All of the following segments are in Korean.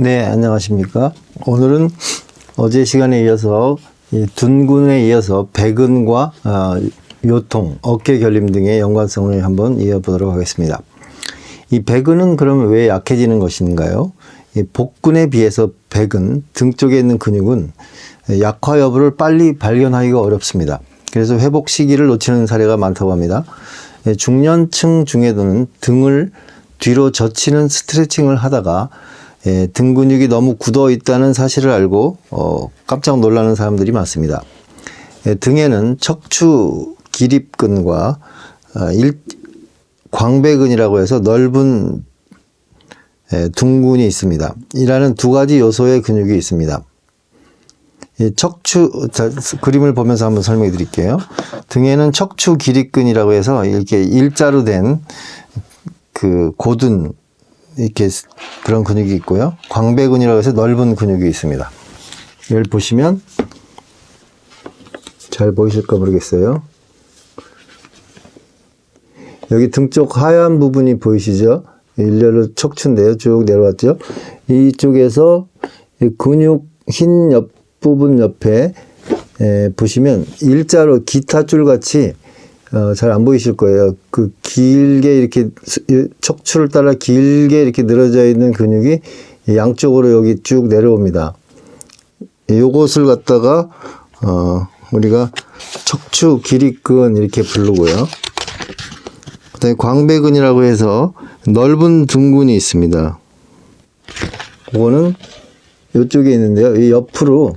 네, 안녕하십니까. 오늘은 어제 시간에 이어서 이 둔근에 이어서 배근과 요통, 어깨 결림 등의 연관성을 한번 이어보도록 하겠습니다. 이 배근은 그러면 왜 약해지는 것인가요? 이 복근에 비해서 배근, 등 쪽에 있는 근육은 약화 여부를 빨리 발견하기가 어렵습니다. 그래서 회복 시기를 놓치는 사례가 많다고 합니다. 중년층 중에는 등을 뒤로 젖히는 스트레칭을 하다가 등 근육이 너무 굳어 있다는 사실을 알고 깜짝 놀라는 사람들이 많습니다. 등에는 척추 기립근과 광배근이라고 해서 넓은 둥근이 있습니다. 이라는 두 가지 요소의 근육이 있습니다. 그림을 보면서 한번 설명해 드릴게요. 등에는 척추 기립근이라고 해서 이렇게 일자로 된 그 고든 이렇게 그런 근육이 있고요. 광배근이라고 해서 넓은 근육이 있습니다. 이걸 보시면 잘 보이실까 모르겠어요. 여기 등 쪽 하얀 부분이 보이시죠? 일렬로 척추인데요. 쭉 내려왔죠. 이쪽에서 근육 흰 옆부분 옆에 보시면 일자로 기타줄 같이 잘 안 보이실 거예요. 그 길게 이렇게 척추를 따라 길게 이렇게 늘어져 있는 근육이 양쪽으로 여기 쭉 내려옵니다. 요것을 갖다가 우리가 척추 기립근 이렇게 부르고요. 그다음에 광배근이라고 해서 넓은 둥근이 있습니다. 그거는 이쪽에 있는데요. 이 옆으로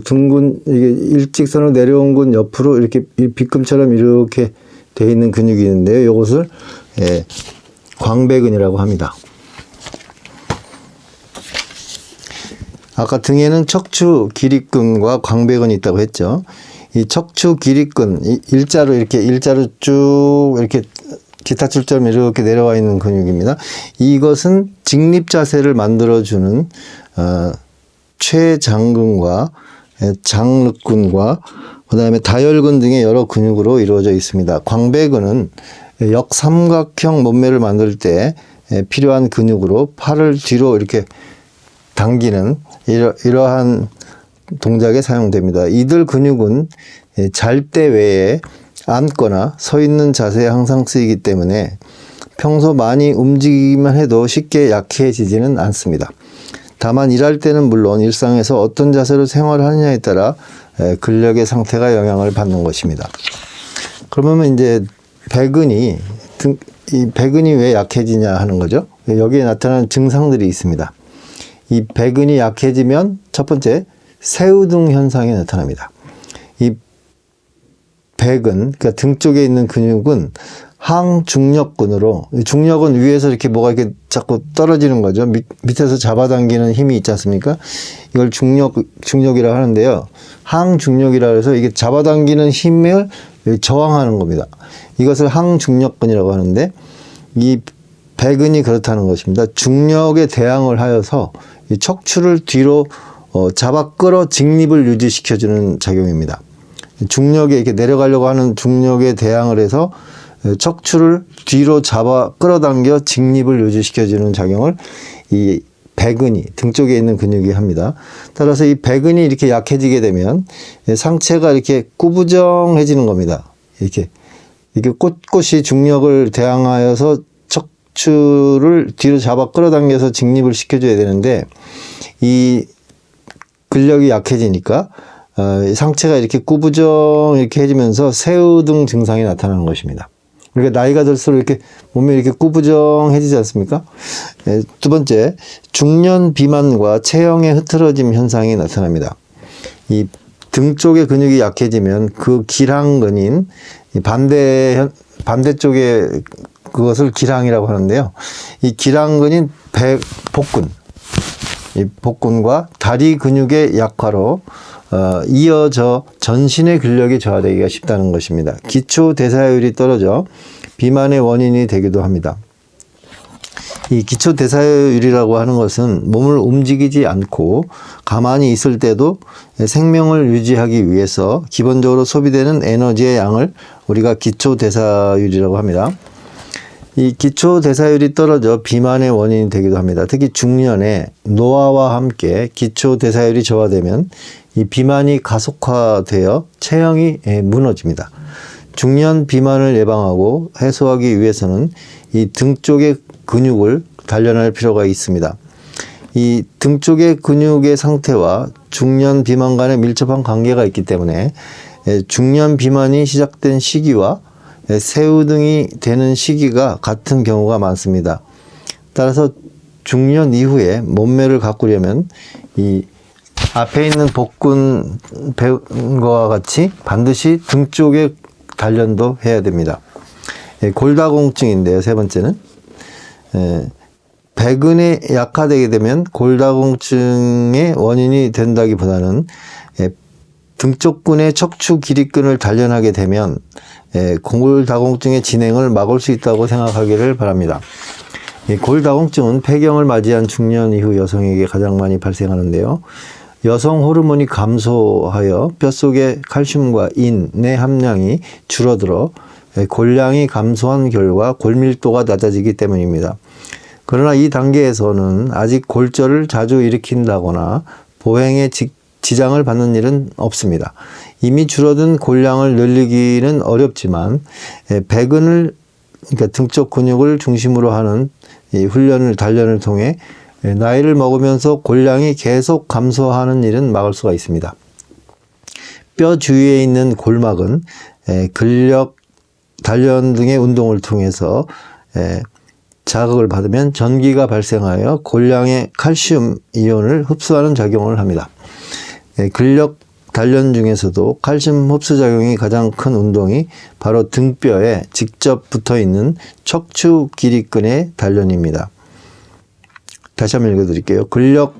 둥근 이게 일직선으로 내려온 건 옆으로 이렇게 빗금처럼 이렇게 돼 있는 근육이 있는데요. 이것을 광배근이라고 합니다. 아까 등에는 척추 기립근과 광배근이 있다고 했죠. 이 척추 기립근 일자로 쭉 이렇게 기타줄처럼 이렇게 내려와 있는 근육입니다. 이것은 직립 자세를 만들어주는 최장근과 장륵근과 그 다음에 다혈근 등의 여러 근육으로 이루어져 있습니다. 광배근은 역삼각형 몸매를 만들 때 필요한 근육으로 팔을 뒤로 이렇게 당기는 이러한 동작에 사용됩니다. 이들 근육은 잘 때 외에 앉거나 서 있는 자세에 항상 쓰이기 때문에 평소 많이 움직이기만 해도 쉽게 약해지지는 않습니다. 다만 일할 때는 물론 일상에서 어떤 자세로 생활하느냐에 따라 근력의 상태가 영향을 받는 것입니다. 그러면 이제 배근이 왜 약해지냐 하는 거죠. 여기에 나타나는 증상들이 있습니다. 이 배근이 약해지면 첫 번째 새우등 현상이 나타납니다. 이 배근, 그러니까 등 쪽에 있는 근육은 항중력근으로, 중력은 위에서 이렇게 뭐가 이렇게 자꾸 떨어지는 거죠. 밑에서 잡아당기는 힘이 있지 않습니까? 이걸 중력이라고 하는데요. 항중력이라고 해서 이게 잡아당기는 힘을 저항하는 겁니다. 이것을 항중력근이라고 하는데, 이 배근이 그렇다는 것입니다. 중력에 대항을 하여서 이 척추를 뒤로 잡아 끌어 직립을 유지시켜주는 작용입니다. 중력에 이렇게 내려가려고 하는 중력에 대항을 해서 척추를 뒤로 잡아 끌어당겨 직립을 유지시켜주는 작용을 이 배근이 등 쪽에 있는 근육이 합니다. 따라서 이 배근이 이렇게 약해지게 되면 상체가 이렇게 꾸부정해지는 겁니다. 이렇게 꼿꼿이 중력을 대항하여서 척추를 뒤로 잡아 끌어당겨서 직립을 시켜줘야 되는데 이 근력이 약해지니까 상체가 이렇게 꾸부정 이렇게 해지면서 새우등 증상이 나타나는 것입니다. 그러니까 나이가 들수록 이렇게 몸이 이렇게 꾸부정해지지 않습니까? 두 번째, 중년 비만과 체형의 흐트러짐 현상이 나타납니다. 이 등 쪽의 근육이 약해지면 그 기랑근인 반대쪽에 그것을 기랑이라고 하는데요. 이 기랑근인 복근, 이 복근과 다리 근육의 약화로 이어져 전신의 근력이 저하되기가 쉽다는 것입니다. 기초 대사율이 떨어져 비만의 원인이 되기도 합니다. 이 기초 대사율이라고 하는 것은 몸을 움직이지 않고 가만히 있을 때도 생명을 유지하기 위해서 기본적으로 소비되는 에너지의 양을 우리가 기초 대사율이라고 합니다. 이 기초 대사율이 떨어져 비만의 원인이 되기도 합니다. 특히 중년에 노화와 함께 기초 대사율이 저하되면 이 비만이 가속화되어 체형이 무너집니다. 중년 비만을 예방하고 해소하기 위해서는 이 등 쪽의 근육을 단련할 필요가 있습니다. 이 등 쪽의 근육의 상태와 중년 비만 간에 밀접한 관계가 있기 때문에 중년 비만이 시작된 시기와 새우등이 되는 시기가 같은 경우가 많습니다. 따라서 중년 이후에 몸매를 가꾸려면 이 앞에 있는 복근 배운 것과 같이 반드시 등 쪽에 단련도 해야 됩니다. 골다공증인데요. 세 번째는 배근에 약화되게 되면 골다공증의 원인이 된다기보다는 등쪽근의 척추 기립근을 단련하게 되면 골다공증의 진행을 막을 수 있다고 생각하기를 바랍니다. 골다공증은 폐경을 맞이한 중년 이후 여성에게 가장 많이 발생하는데요. 여성 호르몬이 감소하여 뼛속의 칼슘과 인의 함량이 줄어들어 골량이 감소한 결과 골밀도가 낮아지기 때문입니다. 그러나 이 단계에서는 아직 골절을 자주 일으킨다거나 보행에 지장을 받는 일은 없습니다. 이미 줄어든 골량을 늘리기는 어렵지만 배근을 그러니까 등쪽 근육을 중심으로 하는 이 단련을 통해 나이를 먹으면서 골량이 계속 감소하는 일은 막을 수가 있습니다. 뼈 주위에 있는 골막은 근력 단련 등의 운동을 통해서 자극을 받으면 전기가 발생하여 골량의 칼슘 이온을 흡수하는 작용을 합니다. 근력 단련 중에서도 칼슘 흡수 작용이 가장 큰 운동이 바로 등뼈에 직접 붙어 있는 척추 기립근의 단련입니다. 다시 한번 읽어드릴게요. 근력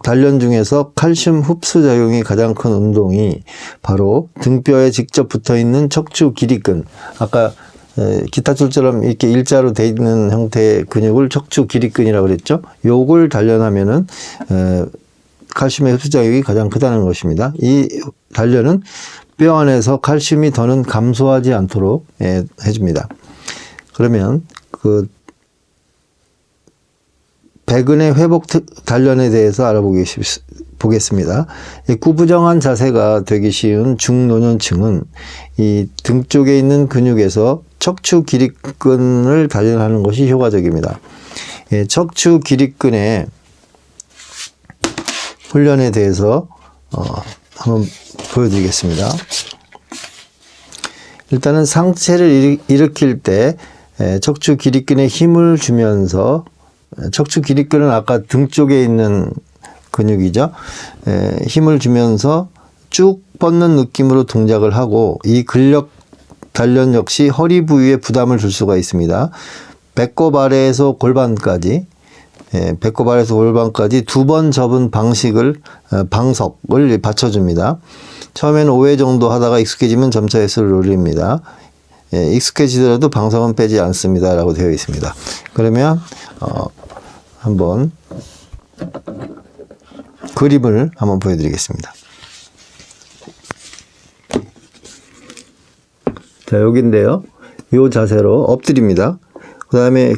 단련 중에서 칼슘 흡수 작용이 가장 큰 운동이 바로 등뼈에 직접 붙어 있는 척추 기립근. 아까 기타줄처럼 이렇게 일자로 돼 있는 형태의 근육을 척추 기립근이라고 그랬죠. 요걸 단련하면은 칼슘의 흡수 작용이 가장 크다는 것입니다. 이 단련은 뼈 안에서 칼슘이 더는 감소하지 않도록 해줍니다. 그러면 배근의 회복 단련에 대해서 알아보겠습니다. 이 구부정한 자세가 되기 쉬운 중노년층은 이 등 쪽에 있는 근육에서 척추 기립근을 단련하는 것이 효과적입니다. 척추 기립근의 훈련에 대해서 한번 보여드리겠습니다. 일단은 상체를 일으킬 때 척추 기립근에 힘을 주면서 척추 기립근은 아까 등 쪽에 있는 근육이죠. 힘을 주면서 쭉 뻗는 느낌으로 동작을 하고 이 근력 단련 역시 허리 부위에 부담을 줄 수가 있습니다. 배꼽 아래에서 골반까지 두 번 접은 방석을 받쳐줍니다. 처음에는 5회 정도 하다가 익숙해지면 점차 횟수를 올립니다. 익숙해지더라도 방석은 빼지 않습니다. 라고 되어 있습니다. 그러면 한번 그림을 한번 보여드리겠습니다. 자, 여기인데요. 이 자세로 엎드립니다. 그 다음에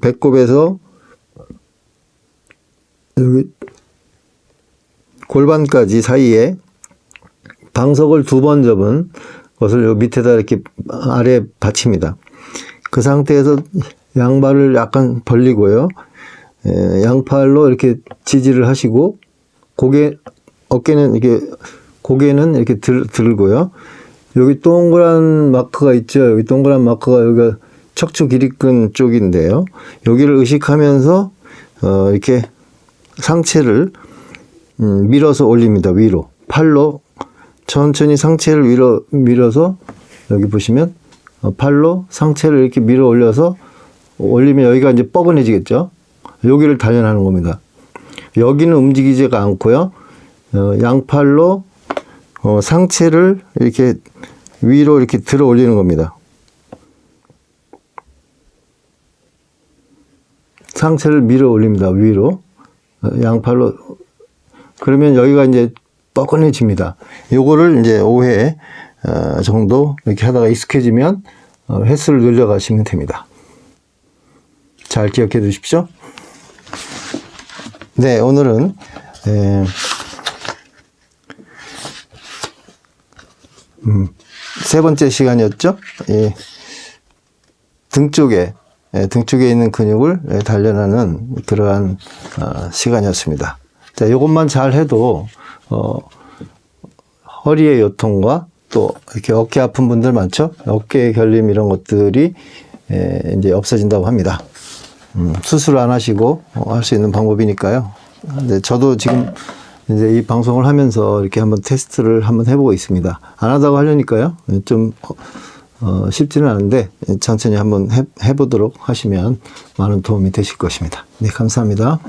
배꼽에서 여기 골반까지 사이에 방석을 두 번 접은 것을 요 밑에다 이렇게 아래에 받칩니다. 그 상태에서 양발을 약간 벌리고요. 양팔로 이렇게 지지를 하시고 고개는 이렇게 들고요. 여기 동그란 마크가 있죠. 여기 동그란 마크가 여기가 척추 기립근 쪽인데요. 여기를 의식하면서 이렇게 상체를 밀어서 올립니다. 위로 팔로 천천히 상체를 위로 밀어서 여기 보시면 팔로 상체를 이렇게 밀어 올려서 올리면 여기가 이제 뻐근해지겠죠. 여기를 단련하는 겁니다. 여기는 움직이지가 않고요. 양팔로 상체를 이렇게 위로 이렇게 들어 올리는 겁니다. 상체를 밀어 올립니다. 위로 양팔로. 그러면 여기가 이제 뻐근해집니다. 요거를 이제 5회 정도 이렇게 하다가 익숙해지면 횟수를 늘려가시면 됩니다. 잘 기억해 두십시오. 네, 오늘은 세 번째 시간이었죠. 등 쪽에 있는 근육을 단련하는 그러한 시간이었습니다. 자, 이것만 잘 해도 허리의 요통과 또 이렇게 어깨 아픈 분들 많죠. 어깨 결림 이런 것들이 이제 없어진다고 합니다. 수술 안 하시고 할 수 있는 방법이니까요. 근데 저도 지금 이제 이 방송을 하면서 이렇게 한번 테스트를 한번 해보고 있습니다. 안 하다고 하려니까요. 좀 쉽지는 않은데 천천히 한번 해보도록 하시면 많은 도움이 되실 것입니다. 네, 감사합니다.